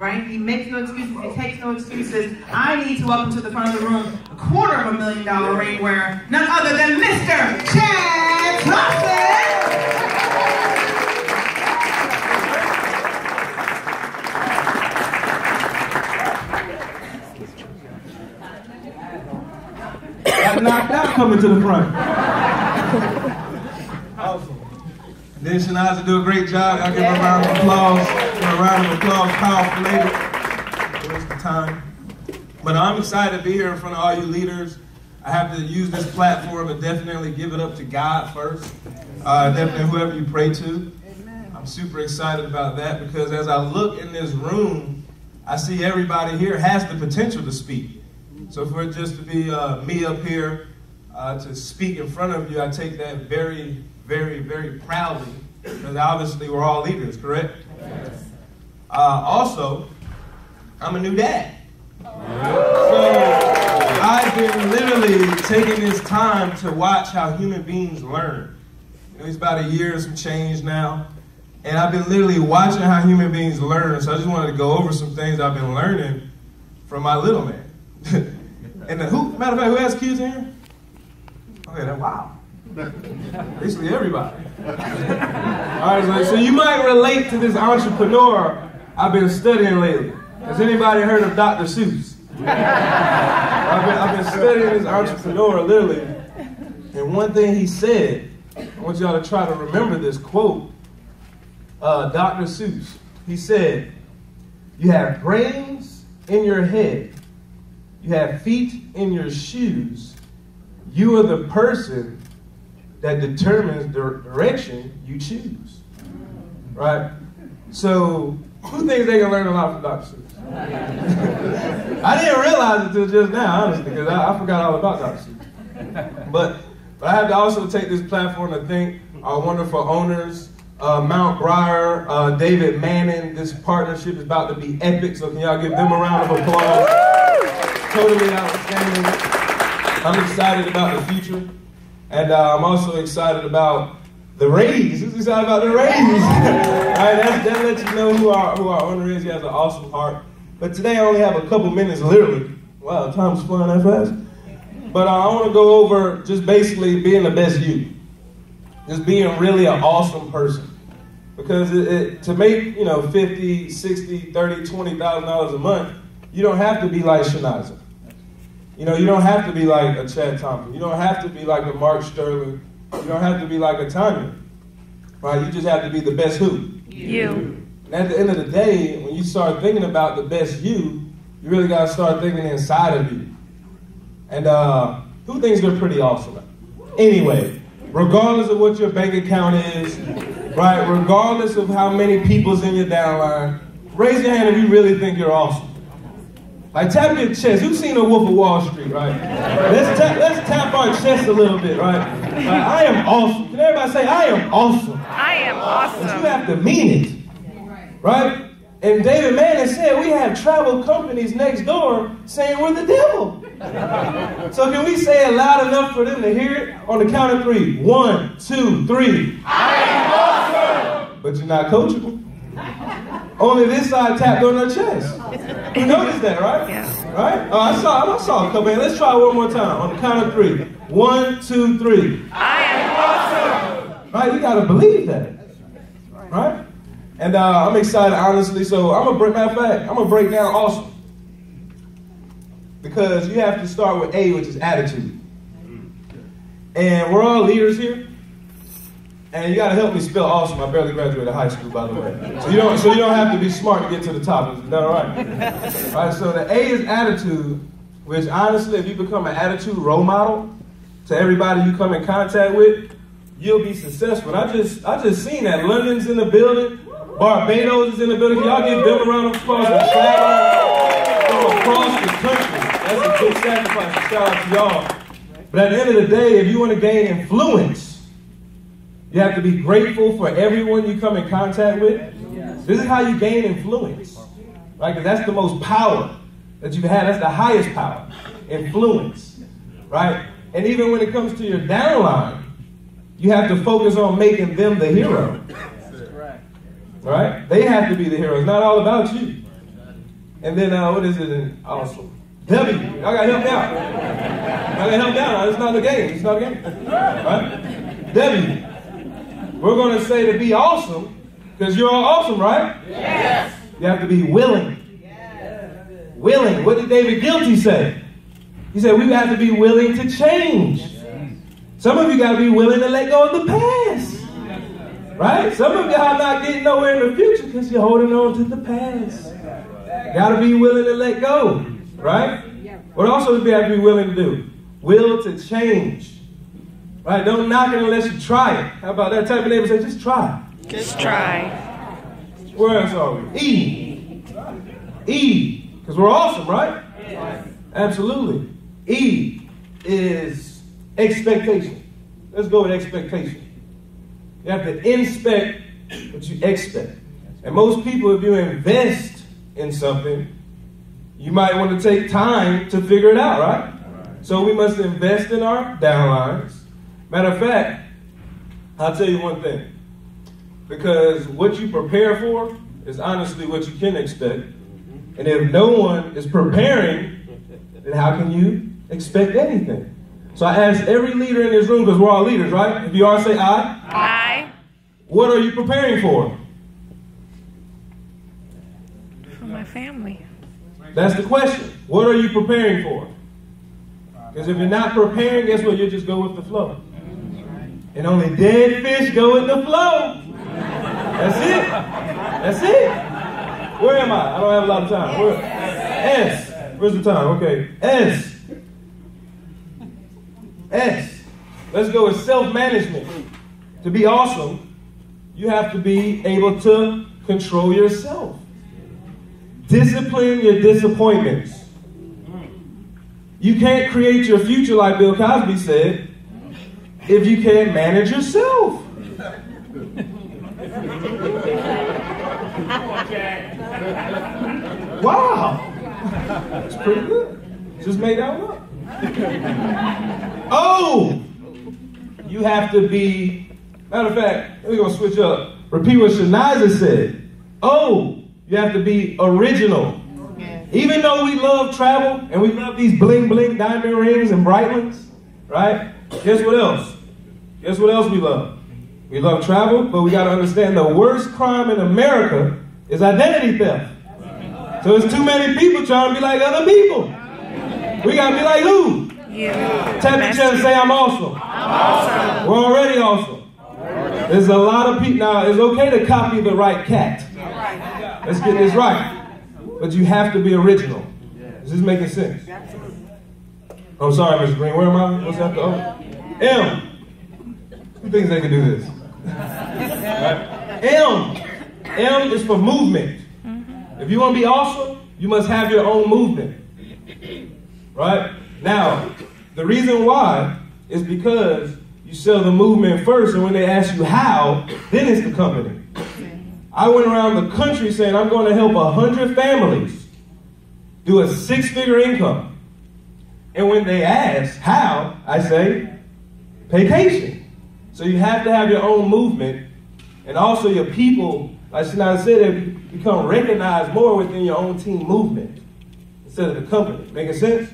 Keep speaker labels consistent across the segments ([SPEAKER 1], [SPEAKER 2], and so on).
[SPEAKER 1] right? He makes no excuses, he takes no excuses. I need to welcome to the front of the room a $250,000 ring wearer, none other than Mr. Chad Thompson!
[SPEAKER 2] Got knocked out coming to the front. Awesome. Then Shanaza do a great job. I'll give her a round of applause. Give her a round of applause. Powerful lady. Waste the time. But I'm excited to be here in front of all you leaders. I have to use this platform to definitely give it up to God first. Definitely whoever you pray to. I'm super excited about that because as I look in this room, I see everybody here has the potential to speak. So for it just to be me up here to speak in front of you, I take that very, very, very proudly, because obviously we're all leaders, correct? Yes. Also, I'm a new dad. So I've been literally taking this time to watch how human beings learn. You know, it's about a year and some change now, and I've been literally watching how human beings learn, so I just wanted to go over some things I've been learning from my little man. And matter of fact, who has kids in here? Okay, wow. Basically everybody. All right, so you might relate to this entrepreneur I've been studying lately. Has anybody heard of Dr. Seuss? I've been studying this entrepreneur literally, and one thing he said, I want y'all to try to remember this quote. Dr. Seuss, he said, "You have brains in your head. You have feet in your shoes. You are the person that determines the direction you choose." Right? So, who thinks they can learn a lot from Dr. Seuss? I didn't realize it until just now, honestly, because I forgot all about Dr. Seuss. But I have to also take this platform to thank our wonderful owners, Mount Briar, David Manning. This partnership is about to be epic, so can y'all give them a round of applause? Totally outstanding. I'm excited about the future, and I'm also excited about the raise. Who's excited about the raise? All right, that lets you know who our owner is. He has an awesome heart. But today I only have a couple minutes, literally. Wow, time's flying that fast. But I want to go over just basically being the best you. Just being really an awesome person. Because to make, you know, $50, $60, $30, $20,000 a month, you don't have to be like Shanaza. You know, you don't have to be like a Chad Thompson. You don't have to be like a Mark Sterling. You don't have to be like a Tanya. Right? You just have to be the best who? You. And at the end of the day, when you start thinking about the best you really got to start thinking inside of you. And who thinks they're pretty awesome? Anyway, regardless of what your bank account is, right? Regardless of how many people's in your downline, raise your hand if you really think you're awesome. Like, tap your chest. Who's seen a Wolf of Wall Street, right? Let's tap our chest a little bit, right? I am awesome. Can everybody say, I am awesome? I am awesome. But you have to mean it, right? And David Manning said we have travel companies next door saying we're the devil. So can we say it loud enough for them to hear it? On the count of 3. 1, 2, 3. I am awesome. But you're not coachable. Only this side tapped on their chest. You noticed that, right? Yeah. Right? Oh, I saw a couple. Let's try one more time. On the count of 3. 1, 2, 3. I am awesome. Right? You gotta believe that. Right? And I'm excited, honestly. So I'm gonna break down awesome. Because you have to start with A, which is attitude. And we're all leaders here. And you gotta help me spell awesome. I barely graduated high school, by the way. So you don't have to be smart to get to the top. Is that all right? All right, so the A is attitude, which honestly, if you become an attitude role model to everybody you come in contact with, you'll be successful. And I just seen that. London's in the building. Barbados is in the building. Can y'all give them a round of applause and traveling from across the country? That's a big sacrifice. Shout out to y'all. But at the end of the day, if you want to gain influence, you have to be grateful for everyone you come in contact with. This is how you gain influence. Right? Because that's the most power that you've had. That's the highest power. Influence. Right? And even when it comes to your downline, you have to focus on making them the hero. Right? They have to be the hero. It's not all about you. And then, what is it in awesome? W. I gotta help me out. I gotta help me out. It's not a game. It's not a game. Right? W. We're gonna say to be awesome, because you're all awesome, right?
[SPEAKER 1] Yes.
[SPEAKER 2] You have to be willing. Yes. Willing. What did David Guilty say? He said we have to be willing to change. Some of you got to be willing to let go of the past. Right? Some of y'all are not getting nowhere in the future because you're holding on to the past. Got to be willing to let go. Right? What also do we have to be willing to do? Will to change. Right? Don't knock it unless you try it. How about that type of neighbor say, just try.
[SPEAKER 3] Just try.
[SPEAKER 2] Where else are we? E. E. Because we're awesome, right?
[SPEAKER 1] Yes.
[SPEAKER 2] Absolutely. E is expectation. Let's go with expectation. You have to inspect what you expect. And most people, if you invest in something, you might want to take time to figure it out, right? So we must invest in our downlines. Matter of fact, I'll tell you one thing. Because what you prepare for is honestly what you can expect. And if no one is preparing, then how can you expect anything? So I asked every leader in this room, because we're all leaders, right? If you are, say I.
[SPEAKER 3] I.
[SPEAKER 2] What are you preparing for?
[SPEAKER 3] For my family.
[SPEAKER 2] That's the question. What are you preparing for? Because if you're not preparing, guess what? You'll just go with the flow. And only dead fish go with the flow. That's it. That's it. Where am I? I don't have a lot of time. Where? S. Where's the time? Okay. S. S. Let's go with self-management. To be awesome, you have to be able to control yourself. Discipline your disappointments. You can't create your future, like Bill Cosby said, if you can't manage yourself. Wow. That's pretty good. Just made that one up. Oh, you have to be, matter of fact, we're going to switch up. Repeat what Shaniza said. Oh, you have to be original. Even though we love travel and we love these bling bling diamond rings and Breitlings, right? Guess what else? Guess what else we love? We love travel, but we got to understand the worst crime in America is identity theft. So there's too many people trying to be like other people. We got to be like who?
[SPEAKER 3] You.
[SPEAKER 2] Tap your chest and say, I'm awesome.
[SPEAKER 3] I'm awesome.
[SPEAKER 2] We're already awesome. There's a lot of people. Now, it's okay to copy the right cat. Let's get this right. But you have to be original. Is this making sense? I'm sorry, Mr. Green. Where am I? What's after O? M. Who thinks they can do this? Right? M. M is for movement. If you want to be awesome, you must have your own movement. Right? Now, the reason why is because you sell the movement first, and when they ask you how, then it's the company. I went around the country saying I'm going to help 100 families do a 6-figure income. And when they ask how, I say vacation. So you have to have your own movement, and also your people, like Shania said, have become recognized more within your own team movement instead of the company. Making sense?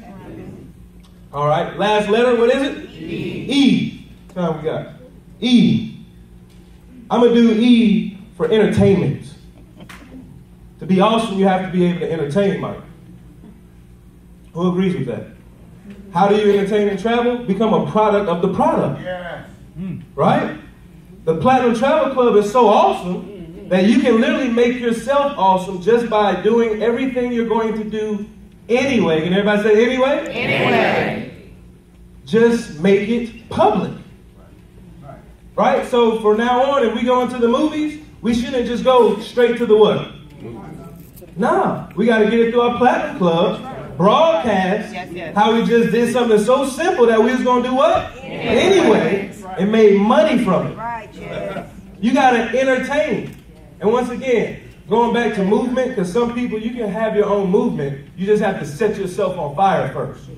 [SPEAKER 2] All right, last letter, what is it? E. E. What time we got? E. I'm going to do E for entertainment. To be awesome, you have to be able to entertain, Mike. Who agrees with that? How do you entertain and travel? Become a product of the product.
[SPEAKER 1] Yes.
[SPEAKER 2] Right? The Platinum Travel Club is so awesome that you can literally make yourself awesome just by doing everything you're going to do anyway. Can everybody say anyway?
[SPEAKER 3] Anyway.
[SPEAKER 2] Just make it public. Right? So from now on, if we go into the movies, we shouldn't just go straight to the what? No. We got to get it through our Platinum Club, broadcast how we just did something so simple that we was going to do what? Anyway, and made money from it. You got to entertain. And once again, going back to movement, because some people, you can have your own movement. You just have to set yourself on fire first.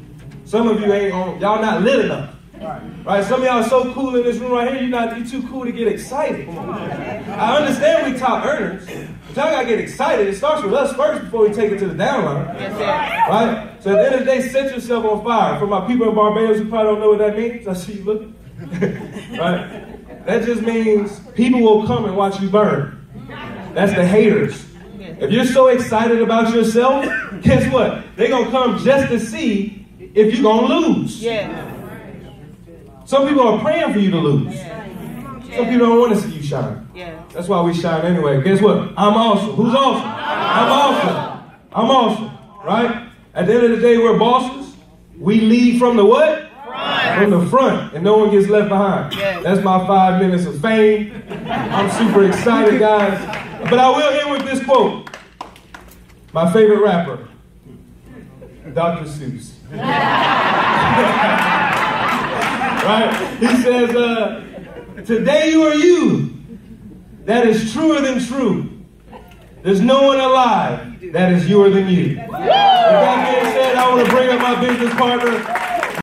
[SPEAKER 2] Some of you ain't on, y'all not lit enough. Right? Some of y'all are so cool in this room right here, you're too cool to get excited. I understand we top earners, but y'all gotta get excited. It starts with us first before we take it to the downline. Right? So at the end of the day, set yourself on fire. For my people in Barbados who probably don't know what that means, I see you looking. Right? That just means people will come and watch you burn. That's the haters. If you're so excited about yourself, guess what? They're gonna come just to see if you're gonna lose.
[SPEAKER 1] Yeah.
[SPEAKER 2] Some people are praying for you to lose. Some people don't want to see you shine.
[SPEAKER 1] Yeah.
[SPEAKER 2] That's why we shine anyway. Guess what? I'm awesome. Who's awesome? I'm awesome. I'm awesome. Right? At the end of the day, we're bosses. We lead from the what? Front. From the front. And no one gets left behind. Yes. That's my 5 minutes of fame. I'm super excited, guys. But I will end with this quote. My favorite rapper, Dr. Seuss. Right? He says, today you are you. That is truer than true. There's no one alive that is youer than you. With that being said, I want to bring up my business partner.